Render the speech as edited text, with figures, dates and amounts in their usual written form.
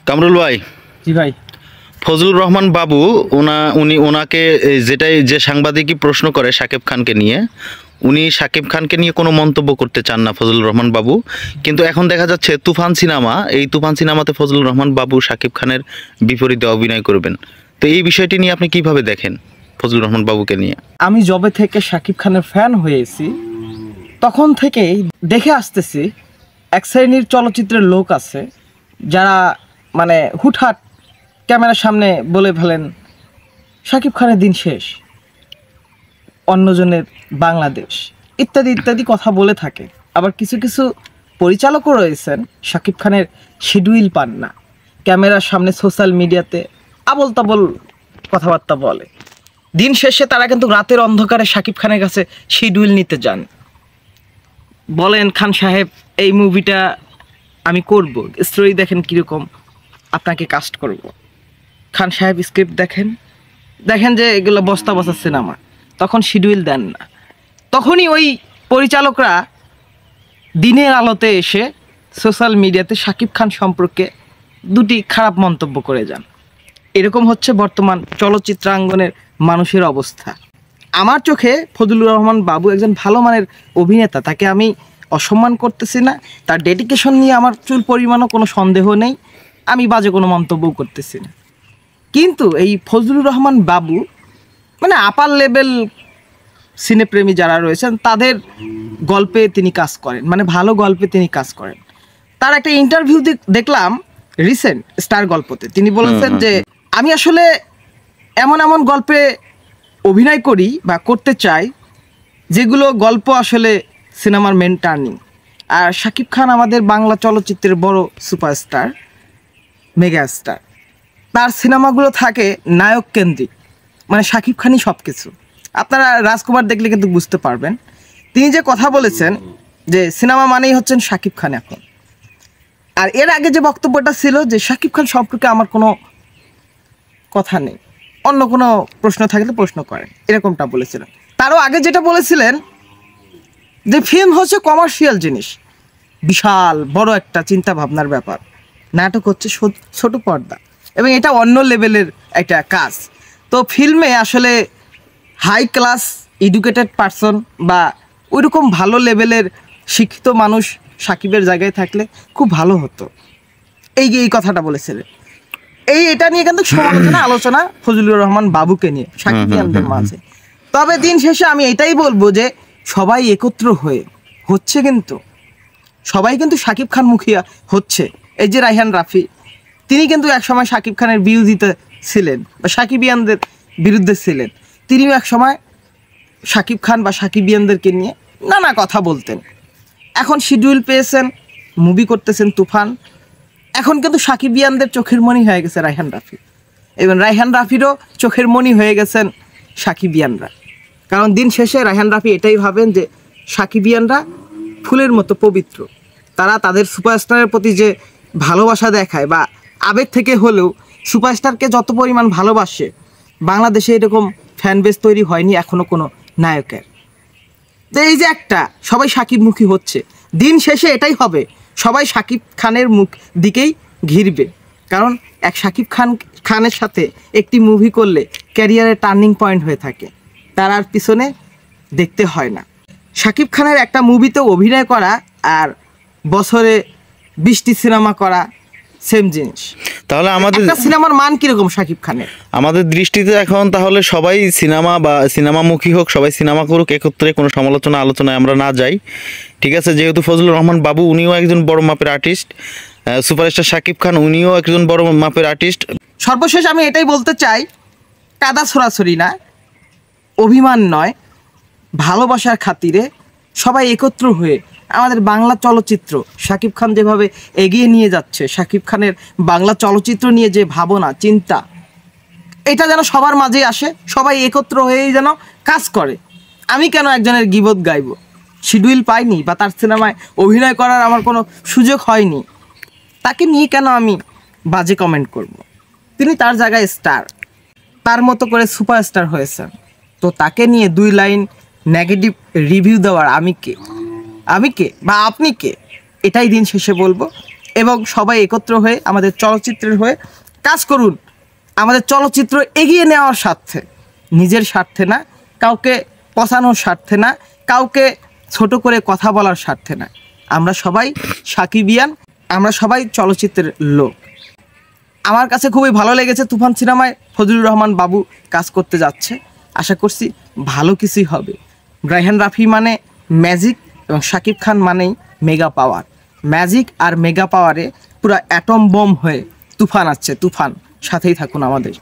কামরুল ভাই, জি ভাই। ফজলুর রহমান বাবু ওনাকে যে সাংবাদিকই প্রশ্ন করে শাকিব খানকে নিয়ে, উনি শাকিব খানকে নিয়ে কোনো মন্তব্য করতে চান না ফজলুর রহমান বাবু। কিন্তু এখন দেখা যাচ্ছে তুফান সিনেমাতে ফজলুর রহমান বাবু শাকিব খানের বিপরীতে অভিনয় করবেন। তো এই বিষয়টি নিয়ে আপনি কিভাবে দেখেন ফজলুর রহমান বাবুকে নিয়ে? আমি যবে থেকে শাকিব খানের ফ্যান হয়েছি তখন থেকেই দেখে আসতেছি এক শ্রেণীর চলচ্চিত্রের লোক আছে যারা মানে হুটহাট ক্যামেরার সামনে বলে ফেলেন শাকিব খানের দিন শেষ, অন্যজনের বাংলাদেশ, ইত্যাদি ইত্যাদি কথা বলে থাকে। আবার কিছু কিছু পরিচালকও রয়েছেন শাকিব খানের শিডিউল পান না, ক্যামেরার সামনে সোশ্যাল মিডিয়াতে আবল তাবল কথাবার্তা বলে। দিন শেষে তারা কিন্তু রাতের অন্ধকারে শাকিব খানের কাছে শিডিউল নিতে যান, বলেন খান সাহেব এই মুভিটা আমি করব, স্টোরি দেখেন কীরকম, আপনাকে কাস্ট করব। খান সাহেব স্ক্রিপ্ট দেখেন যে এগুলো বস্তা বস্তা সিনেমা, তখন শিডিউল দেন না। তখনই ওই পরিচালকরা দিনের আলোতে এসে সোশ্যাল মিডিয়াতে শাকিব খান সম্পর্কে দুটি খারাপ মন্তব্য করে যান। এরকম হচ্ছে বর্তমান চলচ্চিত্রাঙ্গনের মানুষের অবস্থা। আমার চোখে ফজলুর রহমান বাবু একজন ভালো মানের অভিনেতা, তাকে আমি অসম্মান করতেছি না, তার ডেডিকেশন নিয়ে আমার চুল পরিমাণও কোনো সন্দেহ নেই, আমি বাজে কোনো মন্তব্যও করতেছি না। কিন্তু এই ফজলুর রহমান বাবু মানে আপার লেভেল সিনেপ্রেমী যারা রয়েছেন তাদের গল্পে তিনি কাজ করেন, মানে ভালো গল্পে তিনি কাজ করেন। তার একটা ইন্টারভিউ দেখলাম রিসেন্ট স্টার গল্পতে, তিনি বলেছেন যে আমি আসলে এমন এমন গল্পে অভিনয় করি বা করতে চাই যেগুলো গল্প আসলে সিনেমার মেন টার্নিং। আর শাকিব খান আমাদের বাংলা চলচ্চিত্রের বড় সুপারস্টার, মেগা স্টার, তার সিনেমাগুলো থাকে নায়ক কেন্দ্রিক, মানে শাকিব খানই সব কিছু। আপনারা রাজকুমার দেখলে কিন্তু বুঝতে পারবেন তিনি যে কথা বলেছেন যে সিনেমা মানেই হচ্ছেন শাকিব খান এখন। আর এর আগে যে বক্তব্যটা ছিল যে শাকিব খান সম্পর্কে আমার কোনো কথা নেই, অন্য কোনো প্রশ্ন থাকলে প্রশ্ন করেন, এরকমটা বলেছিলেন। তারও আগে যেটা বলেছিলেন যে ফিল্ম হচ্ছে কমার্শিয়াল জিনিস, বিশাল বড় একটা চিন্তা ভাবনার ব্যাপার, নাটক হচ্ছে ছোট পর্দা এবং এটা অন্য লেভেলের একটা কাজ। তো ফিল্মে আসলে হাই ক্লাস এডুকেটেড পারসন বা ওইরকম ভালো লেভেলের শিক্ষিত মানুষ সাকিবের জায়গায় থাকলে খুব ভালো হতো, এই কথাটা বলেছিলেন। এটা নিয়ে কিন্তু সমালোচনা আলোচনা ফজলুর রহমান বাবুকে নিয়ে সাকিবিয়ানদের মাঝে। তবে দিন শেষে আমি এটাই বলবো যে সবাই একত্র হয়ে হচ্ছে, কিন্তু সবাই কিন্তু শাকিব খান মুখিয়া হচ্ছে। এই যে রায়হান রাফি, তিনি কিন্তু একসময় শাকিব খানের বিরোধিতা ছিলেন বা সাকিবিয়ানদের বিরুদ্ধে ছিলেন, তিনিও একসময় শাকিব খান বা সাকিবিয়ানদেরকে নিয়ে নানা কথা বলতেন। এখন শিডিউল পেয়েছেন, মুভি করতেছেন তুফান, এখন কিন্তু সাকিবিয়ানদের চোখের মণি হয়ে গেছে রায়হান রাফি, এবং রায়হান রাফিরও চোখের মণি হয়ে গেছেন সাকিবিয়ানরা। কারণ দিন শেষে রায়হান রাফি এটাই ভাবেন যে সাকিবিয়ানরা ফুলের মতো পবিত্র, তারা তাদের সুপারস্টারের প্রতি যে ভালোবাসা দেখায় বা আবেগ থেকে হলেও সুপারস্টারকে যত পরিমাণ ভালোবাসে, বাংলাদেশে এরকম ফ্যান বেস তৈরি হয়নি এখনও কোনো নায়কের। তো এই যে একটা সবাই সাকিবমুখী হচ্ছে, দিন শেষে এটাই হবে, সবাই শাকিব খানের মুখ দিকেই ঘিরবে। কারণ এক শাকিব খানের সাথে একটি মুভি করলে ক্যারিয়ারের টার্নিং পয়েন্ট হয়ে থাকে, তার আর পিছনে দেখতে হয় না। শাকিব খানের একটা মুভিতে অভিনয় করা আর বছরে 20টি সিনেমা করা সেম জিনিস। তাহলে আমাদের সিনেমার মান কিরকম শাকিব খানের? আমাদের দৃষ্টিতে এখন তাহলে সবাই সিনেমা বা সিনেমামুখী হোক, সবাই সিনেমা করুক, একত্রে কোনো আলোচনায় আমরা না যাই, ঠিক আছে? যেহেতু ফজলুর রহমান বাবু উনিও একজন বড় মাপের আর্টিস্ট, সুপারস্টার শাকিব খান উনিও একজন বড় মাপের আর্টিস্ট। সর্বশেষ আমি এটাই বলতে চাই, কাদা ছড়াছড়ি না, অভিমান নয়, ভালোবাসার খাতিরে সবাই একত্র হয়ে আমাদের বাংলা চলচ্চিত্র শাকিব খান যেভাবে এগিয়ে নিয়ে যাচ্ছে, শাকিব খানের বাংলা চলচ্চিত্র নিয়ে যে ভাবনা চিন্তা, এটা যেন সবার মাঝেই আসে, সবাই একত্র হয়েই যেন কাজ করে। আমি কেন একজনের গীবত গাইব? শিডিউল পাইনি বা তার সিনেমায় অভিনয় করার আমার কোনো সুযোগ হয়নি, তাকে নিয়ে কেন আমি বাজে কমেন্ট করব? তিনি তার জায়গায় স্টার, তার মতো করে সুপারস্টার হয়েছেন, তো তাকে নিয়ে 2 লাইন নেগেটিভ রিভিউ দেওয়ার আমি কে বা আপনি কে? এটাই দিন শেষে বলবো। এবং সবাই একত্র হয়ে আমাদের চলচ্চিত্রের হয়ে কাজ করুন, আমাদের চলচ্চিত্র এগিয়ে নেওয়ার স্বার্থে, নিজের স্বার্থে না, কাউকে পচানোর স্বার্থে না, কাউকে ছোট করে কথা বলার স্বার্থে না। আমরা সবাই সাকিবিয়ান, আমরা সবাই চলচ্চিত্রের লোক। আমার কাছে খুবই ভালো লেগেছে তুফান সিনেমায় ফজলুর রহমান বাবু কাজ করতে যাচ্ছে। আশা করছি ভালো কিছুই হবে। রায়হান রাফি মানে ম্যাজিক এবং শাকিব খান মানেই মেগা পাওয়ার। ম্যাজিক আর মেগা পাওয়ারে পুরো অ্যাটম বোম হয়ে তুফান আসছে, তুফান। সাথেই থাকুন আমাদের।